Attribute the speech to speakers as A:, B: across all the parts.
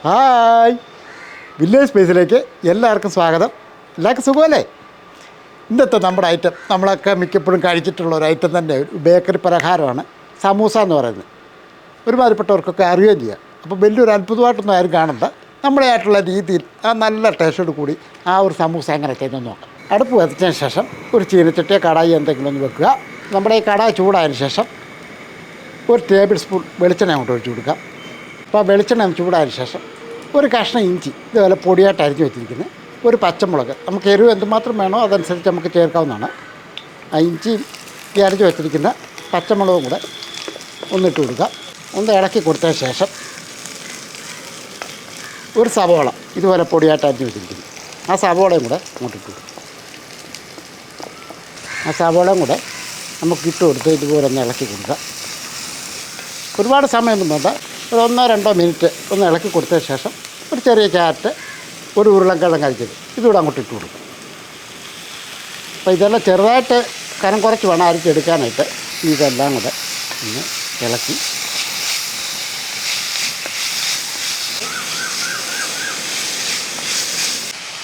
A: Hi, village സ്പേസിലേക്ക് എല്ലാവർക്കും സ്വാഗതം. എല്ലാവർക്കും സുഖമല്ലേ? ഇന്നത്തെ നമ്മുടെ ഐറ്റം നമ്മളൊക്കെ മിക്കപ്പോഴും കഴിച്ചിട്ടുള്ള ഒരു ഐറ്റം തന്നെ, ഒരു ബേക്കറി പലഹാരമാണ് സമൂസ എന്ന് പറയുന്നത്. ഒരുമാതിരിപ്പെട്ടവർക്കൊക്കെ അറിയുകയും ചെയ്യാം. അപ്പോൾ വലിയൊരു അത്ഭുതമായിട്ടൊന്നും ആരും കാണണ്ട. നമ്മുടെ ആയിട്ടുള്ള രീതിയിൽ നല്ല ടേസ്റ്റോട് കൂടി ഒരു സമൂസ എങ്ങനെ ചെയ്യുന്നത് നോക്കാം. അടുപ്പ് കത്തിച്ചതിന് ശേഷം ഒരു ചീനച്ചട്ടിയോ കടായി എന്തെങ്കിലും ഒന്ന് വെക്കുക. നമ്മുടെ ഈ കടായി ചൂടായതിന് ശേഷം ഒരു ടേബിൾ സ്പൂൺ വെളിച്ചെണ്ണ അങ്ങോട്ട് ഒഴിച്ച് കൊടുക്കാം. അപ്പോൾ വെളിച്ചെണ്ണ ചൂടായതിന് ശേഷം ഒരു കഷ്ണം ഇഞ്ചി ഇതുപോലെ പൊടിയായിട്ട് അരിഞ്ഞ് വെച്ചിരിക്കുന്നത്, ഒരു പച്ചമുളക്, നമുക്ക് എരിവ് എന്തുമാത്രം വേണോ അതനുസരിച്ച് നമുക്ക് ചേർക്കാവുന്നതാണ്. ആ ഇഞ്ചിയും ഈ അരിഞ്ഞ് വെച്ചിരിക്കുന്ന പച്ചമുളകും കൂടെ ഒന്നിട്ട് കൊടുക്കുക. ഒന്ന് ഇളക്കി കൊടുത്തതിന് ശേഷം ഒരു സവോള ഇതുപോലെ പൊടിയായിട്ട് അരിഞ്ഞ് വെച്ചിരിക്കുന്നു, ആ സവോളയും കൂടെ അങ്ങോട്ടിട്ട് കൊടുക്കും. ആ സവോളയും കൂടെ നമുക്ക് ഇട്ട് കൊടുത്ത് ഇതുപോലെ ഒന്ന് ഇളക്കി കൊടുക്കുക. ഒരുപാട് സമയമൊന്നും വേണ്ട, ഒരു 1-2 മിനിറ്റ് ഒന്ന് ഇളക്കി കൊടുത്തതിന് ശേഷം ഒരു ചെറിയ ക്യാരറ്റ്, ഒരു ഉരുളക്കിഴങ്ങ് അരിച്ചത് ഇതുകൂടെ അങ്ങോട്ട് ഇട്ട് കൊടുക്കും. അപ്പോൾ ഇതെല്ലാം ചെറുതായിട്ട് കനം കുറച്ച് വേണം അരിച്ചെടുക്കാനായിട്ട്. ഇതെല്ലാം കൂടെ ഒന്ന് ഇളക്കി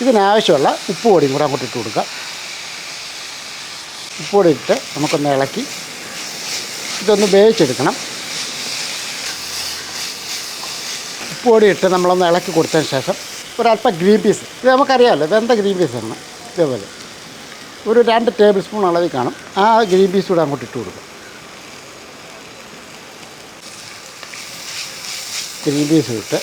A: ഇതിനാവശ്യമുള്ള ഉപ്പ് പൊടിയും കൂടെ അങ്ങോട്ട് ഇട്ട് കൊടുക്കുക. ഉപ്പ് പൊടി ഇട്ട് നമുക്കൊന്ന് ഇളക്കി ഇതൊന്ന് വേവിച്ചെടുക്കണം. ഉപ്പ് പൊടി ഇട്ട് നമ്മളൊന്ന് ഇളക്കി കൊടുത്തതിന് ശേഷം ഒരല്പം ഗ്രീൻ പീസ്, ഇത് നമുക്കറിയാമല്ലോ വെന്ത ഗ്രീൻ പീസാണ്, ഇതേപോലെ ഒരു 2 ടേബിൾ സ്പൂൺ അളവിൽ കാണും. ആ ഗ്രീൻ പീസ് കൂടെ അങ്ങോട്ട് ഇട്ട് കൊടുക്കും. ഗ്രീൻ പീസ് ഇട്ട്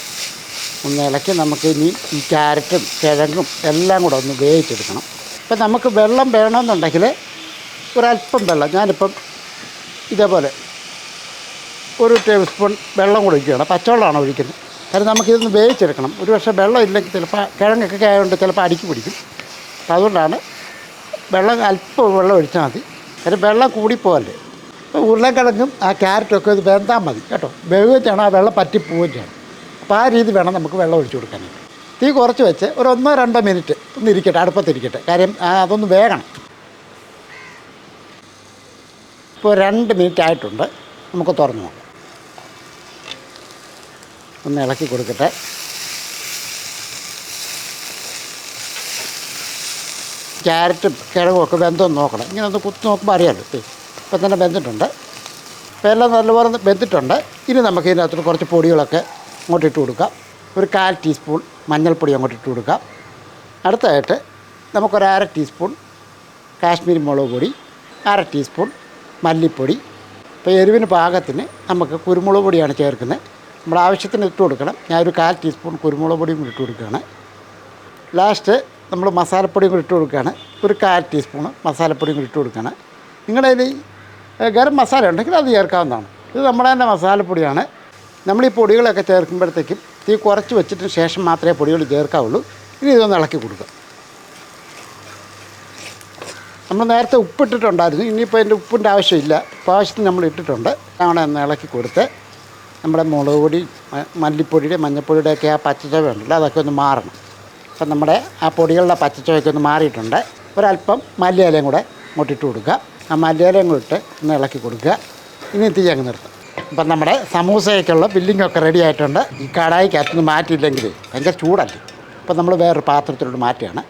A: ഒന്ന് ഇളക്കി നമുക്ക് ഇനി ഈ ക്യാരറ്റും കിഴങ്ങും എല്ലാം കൂടെ ഒന്ന് വേവിച്ചെടുക്കണം. ഇപ്പം നമുക്ക് വെള്ളം വേണമെന്നുണ്ടെങ്കിൽ ഒരല്പം വെള്ളം, ഞാനിപ്പം ഇതേപോലെ ഒരു ടേബിൾ സ്പൂൺ വെള്ളം കൂടെ ഒഴിക്കുകയാണ്. പച്ചവെള്ളമാണ് ഒഴിക്കുന്നത്. കാരണം നമുക്കിതൊന്ന് വേവിച്ചെടുക്കണം. ഒരു പക്ഷേ വെള്ളം ഇല്ലെങ്കിൽ ചിലപ്പോൾ കിഴങ്ങൊക്കെ ആയതുകൊണ്ട് ചിലപ്പോൾ അടിക്ക് പിടിക്കും. അപ്പം അതുകൊണ്ടാണ് അല്പം വെള്ളം ഒഴിച്ചാൽ മതി. കാര്യം വെള്ളം കൂടിപ്പോകല്ലേ. അപ്പോൾ ഉരുളക്കിഴങ്ങും ആ ക്യാരറ്റൊക്കെ ഇത് വെന്താൽ മതി കേട്ടോ. വേവിച്ചാണ് ആ വെള്ളം പറ്റിപ്പോവുകയും ചെയ്യണം. അപ്പോൾ ആ രീതി വേണം നമുക്ക് വെള്ളം ഒഴിച്ചു കൊടുക്കാനായിട്ട്. തീ കുറച്ച് വെച്ച് ഒരു 1-2 മിനിറ്റ് ഒന്ന് ഇരിക്കട്ടെ, അടുപ്പത്തിരിക്കട്ടെ. കാര്യം അതൊന്ന് വേകണം. ഇപ്പോൾ 2 മിനിറ്റ് ആയിട്ടുണ്ട്. നമുക്ക് തുറന്ന് നോക്കാം. ഒന്ന് ഇളക്കി കൊടുക്കട്ടെ. ക്യാരറ്റും കിഴങ്ങും ഒക്കെ വെന്തോന്ന് നോക്കണം. ഇങ്ങനെ ഒന്ന് കുത്തി നോക്കുമ്പോൾ അറിയാമല്ലോ. ഇപ്പം തന്നെ വെന്തിട്ടുണ്ട്. ഇപ്പോൾ എല്ലാം നല്ലപോലെ വെന്തിട്ടുണ്ട്. ഇനി നമുക്ക് ഇതിനകത്ത് കുറച്ച് പൊടികളൊക്കെ അങ്ങോട്ട് ഇട്ട് കൊടുക്കാം. ഒരു 1/4 ടീസ്പൂൺ മഞ്ഞൾപ്പൊടി അങ്ങോട്ട് ഇട്ട് കൊടുക്കാം. അടുത്തതായിട്ട് നമുക്കൊരു 1/2 ടീസ്പൂൺ കാശ്മീരി മുളക് പൊടി, 1/2 ടീസ്പൂൺ മല്ലിപ്പൊടി. ഇപ്പോൾ എരിവിന് പാകത്തിന് നമുക്ക് കുരുമുളക് പൊടിയാണ് ചേർക്കുന്നത്. നമ്മുടെ ആവശ്യത്തിന് ഇട്ട് കൊടുക്കണം. ഞാനൊരു 1/4 ടീസ്പൂൺ കുരുമുളക് പൊടിയും കൂടി ഇട്ട് കൊടുക്കുകയാണ്. ലാസ്റ്റ് നമ്മൾ മസാലപ്പൊടിയും കൂടി ഇട്ട് കൊടുക്കുകയാണ്. ഒരു 1/4 ടീസ്പൂൺ മസാലപ്പൊടിയും കൂടി ഇട്ട് കൊടുക്കുകയാണ്. നിങ്ങളുടെ കയ്യിൽ ഗരം മസാല ഉണ്ടെങ്കിൽ അത് ചേർക്കാവുന്നതാണ്. ഇത് നമ്മുടെ തന്നെ മസാലപ്പൊടിയാണ്. നമ്മൾ ഈ പൊടികളൊക്കെ ചേർക്കുമ്പോഴത്തേക്കും തീ കുറച്ച് വെച്ചിട്ട് ശേഷം മാത്രമേ പൊടികൾ ചേർക്കാവുള്ളൂ. ഇനി ഇതൊന്ന് ഇളക്കി കൊടുക്കുക. നമ്മൾ നേരത്തെ ഉപ്പിട്ടിട്ടുണ്ടായിരുന്നു. ഇനിയിപ്പോൾ അതിൻ്റെ ഉപ്പിൻ്റെ ആവശ്യമില്ല. ഇപ്പോൾ ആവശ്യത്തിന് നമ്മൾ ഇട്ടിട്ടുണ്ട്. അങ്ങനെ ഒന്ന് ഇളക്കി കൊടുത്ത് നമ്മുടെ മുളക് പൊടി, മല്ലിപ്പൊടിയുടെ, മഞ്ഞൾപ്പൊടിയുടെയൊക്കെ ആ പച്ചച്ചുവ ഉണ്ടല്ലോ, അതൊക്കെ ഒന്ന് മാറണം. അപ്പം നമ്മുടെ ആ പൊടികളുടെ പച്ചച്ചുവയൊക്കെ ഒന്ന് മാറിയിട്ടുണ്ട്. ഒരല്പം മല്ലിയിലയും കൂടെ ഇങ്ങോട്ടിട്ട് കൊടുക്കുക. ആ മല്ലിയിലയും കൂടെ ഇട്ട് ഒന്ന് ഇളക്കി കൊടുക്കുക. ഇനി തീ അങ്ങ് നിർത്തും. അപ്പം നമ്മുടെ സമൂസയ്ക്കുള്ള ഫില്ലിങ്ങൊക്കെ റെഡി ആയിട്ടുണ്ട്. ഈ കടായിക്കകത്തുനിന്ന് മാറ്റിയില്ലെങ്കിൽ ഭയങ്കര ചൂടല്ലേ. അപ്പം നമ്മൾ വേറൊരു പാത്രത്തിലോട്ട് മാറ്റുകയാണ്.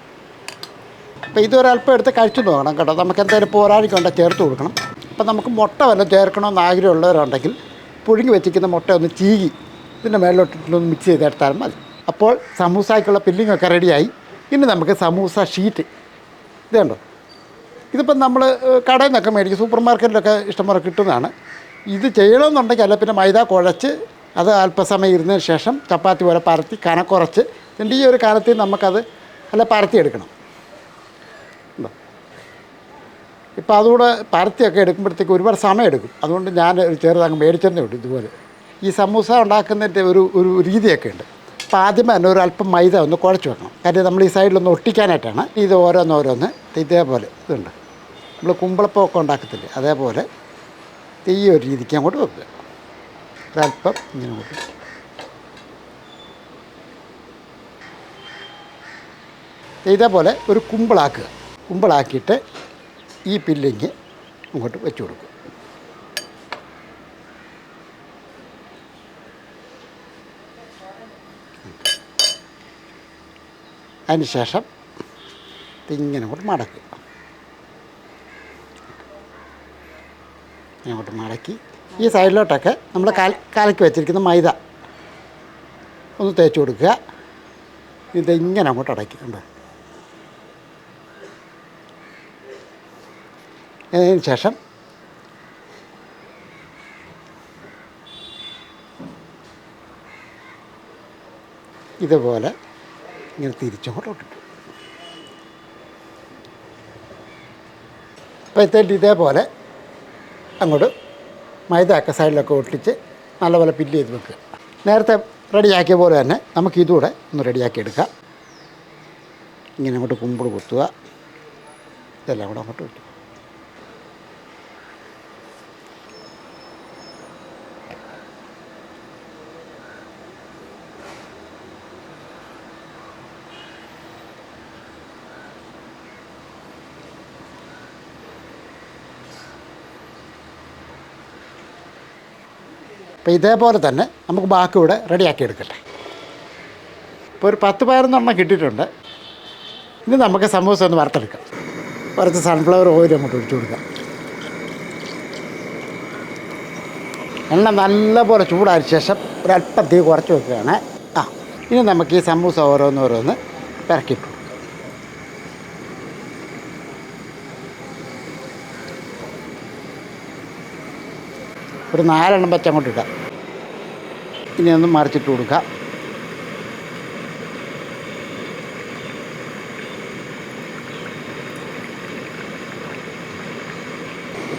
A: അപ്പോൾ ഇതൊരല്പം എടുത്ത് കഴിച്ചു നോക്കണം കേട്ടോ. നമുക്ക് എന്തായാലും പോരാഴിക്കൊണ്ട് ചേർത്ത് കൊടുക്കണം. അപ്പം നമുക്ക് മുട്ട വല്ലതും ചേർക്കണമെന്ന് ആഗ്രഹമുള്ളവരുണ്ടെങ്കിൽ പുഴുങ്ങി വെച്ചിരിക്കുന്ന മുട്ട ഒന്ന് ചീകി ഇതിൻ്റെ മേളിലോട്ടിട്ടൊന്ന് മിക്സ് ചെയ്തെടുത്താലും മതി. അപ്പോൾ സമൂസയ്ക്കുള്ള ഫില്ലിങ്ങൊക്കെ റെഡിയായി. ഇനി നമുക്ക് സമൂസ ഷീറ്റ്, ഇത് കണ്ടോ, ഇതിപ്പം നമ്മൾ കടയിൽ നിന്നൊക്കെ മേടിക്കും, സൂപ്പർ മാർക്കറ്റിലൊക്കെ ഇഷ്ടംപോലെ കിട്ടുന്നതാണ്. ഇത് ചെയ്യണമെന്നുണ്ടെങ്കിൽ അല്ല പിന്നെ മൈദ കുഴച്ച് അത് അല്പസമയം ഇരുന്നതിന് ശേഷം ചപ്പാത്തി പോലെ പരത്തി കനക്കുറച്ച് ഇതിൻ്റെ ഈ ഒരു കാലത്തിൽ നമുക്കത് അല്ല പരത്തിയെടുക്കണം. ഇപ്പോൾ അതുകൂടെ പരത്തിയൊക്കെ എടുക്കുമ്പോഴത്തേക്ക് ഒരുപാട് സമയം എടുക്കും. അതുകൊണ്ട് ഞാൻ ചെറുതങ്ങ് മേടിച്ചതേ ഉള്ളൂ. ഇതുപോലെ ഈ സമൂസ ഉണ്ടാക്കുന്നതിൻ്റെ ഒരു രീതിയൊക്കെ ഉണ്ട്. അപ്പോൾ ആദ്യമേ തന്നെ ഒരു അല്പം മൈദ ഒന്ന് കുഴച്ച് വെക്കണം. കാര്യം നമ്മൾ ഈ സൈഡിലൊന്ന് ഒട്ടിക്കാനായിട്ടാണ്. ഇത് ഓരോന്നോരോന്ന് ഇതേപോലെ ഇതുണ്ട്, നമ്മൾ കുമ്പളപ്പമൊക്കെ ഉണ്ടാക്കത്തില്ലേ, അതേപോലെ ഈ ഒരു രീതിക്ക് അങ്ങോട്ട് വെക്കുക. ഒരല്പം ഇങ്ങനെ അങ്ങോട്ട് ഇതേപോലെ ഒരു കുമ്പിളാക്കുക. കുമ്പിളാക്കിയിട്ട് ഈ ഫില്ലിങ് അങ്ങോട്ട് വെച്ച് കൊടുക്കും. അതിന് ശേഷം ഇങ്ങനെ അങ്ങോട്ട് മടക്കുക. അങ്ങോട്ട് മടക്കി ഈ സൈഡിലോട്ടൊക്കെ നമ്മൾ കലക്കി വെച്ചിരിക്കുന്ന മൈദ ഒന്ന് തേച്ച് കൊടുക്കുക. ഇതിങ്ങനെ അങ്ങോട്ട് അടയ്ക്കുന്നുണ്ട്. അതിന് ശേഷം ഇതുപോലെ ഇങ്ങനെ തിരിച്ചങ്ങോട്ട് ഇട്ടിട്ടു. അപ്പോൾ ഇതേപോലെ അങ്ങോട്ട് മൈദയൊക്കെ സൈഡിലൊക്കെ ഒട്ടിച്ച് നല്ലപോലെ ഫില്ല് ചെയ്ത് വെക്കുക. നേരത്തെ റെഡിയാക്കിയ പോലെ തന്നെ നമുക്ക് ഇതുകൂടെ ഒന്ന് റെഡിയാക്കി എടുക്കാം. ഇങ്ങനെ അങ്ങോട്ട് കുമ്പിൾ കുത്തുക. ഇതെല്ലാം കൂടെ അങ്ങോട്ട് വയ്ക്കും. അപ്പോൾ ഇതേപോലെ തന്നെ നമുക്ക് ബാക്കി ഇവിടെ റെഡിയാക്കി എടുക്കട്ടെ. ഇപ്പോൾ ഒരു 10-11 കിട്ടിയിട്ടുണ്ട്. ഇനി നമുക്ക് സമൂസ ഒന്ന് വറുത്തെടുക്കാം. കുറച്ച് സൺഫ്ലവർ ഓയിൽ അങ്ങോട്ട് ഒഴിച്ചു കൊടുക്കാം. എണ്ണ നല്ലപോലെ ചൂടായ ശേഷം ഒരല്പം തീ കുറച്ച് വെക്കുകയാണ്. ഇനി നമുക്ക് ഈ സമൂസ ഓരോന്ന് ഇറക്കിയിട്ടു. ഒരു 4 വെച്ച് അങ്ങോട്ട് ഇടാം. ഇനി ഒന്ന് മറിച്ചിട്ട് കൊടുക്കാം.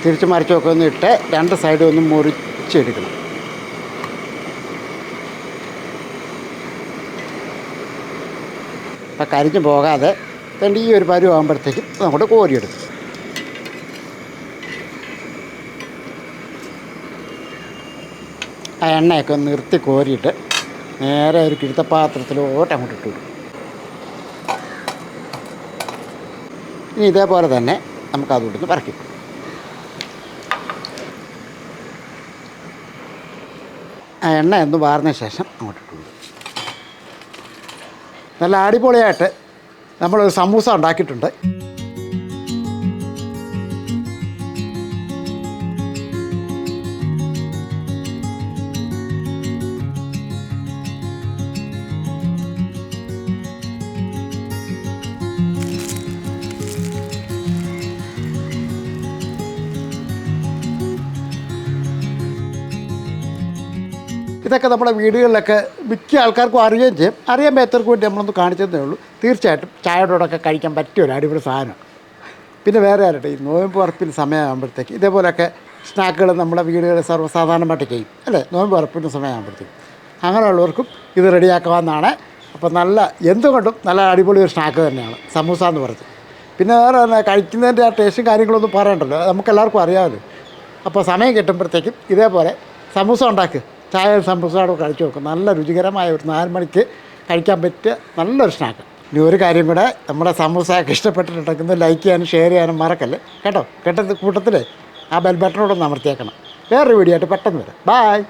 A: തിരിച്ച് മറിച്ചൊക്കെ ഒന്ന് ഇട്ട് 2 സൈഡും ഒന്ന് മുറിച്ചെടുക്കണം. അപ്പം കരിഞ്ഞ് പോകാതെ ഈ ഒരു പരുവാകുമ്പോഴത്തേക്കും അങ്ങോട്ട് കോരിയെടുക്കും. ആ എണ്ണയൊക്കെ ഒന്ന് നിർത്തി കോരിയിട്ട് നേരെ ഒരു കിഴുത്തപ്പാത്രത്തിലോട്ട് അങ്ങോട്ട് ഇട്ട് കൊടുക്കും. ഇനി ഇതേപോലെ തന്നെ നമുക്കതുകൊണ്ടൊന്ന് പറക്കി. ആ എണ്ണ ഒന്ന് വാർന്ന ശേഷം അങ്ങോട്ട് ഇട്ട് കൊടുക്കും. നല്ല അടിപൊളിയായിട്ട് നമ്മളൊരു സമൂസ ഉണ്ടാക്കിയിട്ടുണ്ട്. ഇതൊക്കെ നമ്മുടെ വീടുകളിലൊക്കെ മിക്ക ആൾക്കാർക്കും അറിയുകയും ചെയ്യും. അറിയാൻ പറ്റാത്തവർക്ക് വേണ്ടി നമ്മളൊന്ന് കാണിച്ചതേ ഉള്ളൂ. തീർച്ചയായിട്ടും ചായയോടൊക്കെ കഴിക്കാൻ പറ്റിയ ഒരു അടിപൊളി സാധനം. പിന്നെ വേറെ ആരുടെ ഈ നോയമ്പ് ഉറപ്പിന് സമയമാകുമ്പോഴത്തേക്ക് ഇതേപോലെയൊക്കെ സ്നാക്കുകൾ നമ്മുടെ വീടുകളിൽ സർവ്വസാധാരണമായിട്ട് ചെയ്യും അല്ലേ. നോയമ്പ് ഉറപ്പിന് സമയമാകുമ്പോഴത്തേക്കും അങ്ങനെയുള്ളവർക്കും ഇത് റെഡിയാക്കാവുന്നതാണ്. അപ്പോൾ എന്തുകൊണ്ടും നല്ല അടിപൊളി ഒരു സ്നാക്ക് തന്നെയാണ് സമൂസ എന്ന് പറഞ്ഞത്. പിന്നെ വേറെ തന്നെ കഴിക്കുന്നതിൻ്റെ ആ ടേസ്റ്റും കാര്യങ്ങളൊന്നും പറയണ്ടല്ലോ, നമുക്കെല്ലാവർക്കും അറിയാമല്ലോ. അപ്പോൾ സമയം കിട്ടുമ്പോഴത്തേക്കും ഇതേപോലെ സമൂസ ഉണ്ടാക്കുക. ചായ സമൂസയോടെ കഴിച്ചു നോക്കും. നല്ല രുചികരമായ ഒരു 4 മണിക്ക് കഴിക്കാൻ പറ്റിയ നല്ലൊരു സ്നാക്ക്. ഇനി ഒരു കാര്യം കൂടെ, നമ്മുടെ സമൂസയൊക്കെ ഇഷ്ടപ്പെട്ടിട്ടുണ്ടെങ്കിൽ ലൈക്ക് ചെയ്യാനും ഷെയർ ചെയ്യാനും മറക്കല്ലേ കേട്ടോ. കൂട്ടത്തിൽ ആ ബെൽ ബട്ടണോടൊന്ന് അമർത്തിയേക്കണം. വേറൊരു വീഡിയോ ആയിട്ട് പെട്ടെന്ന് വരാം. ബായ്.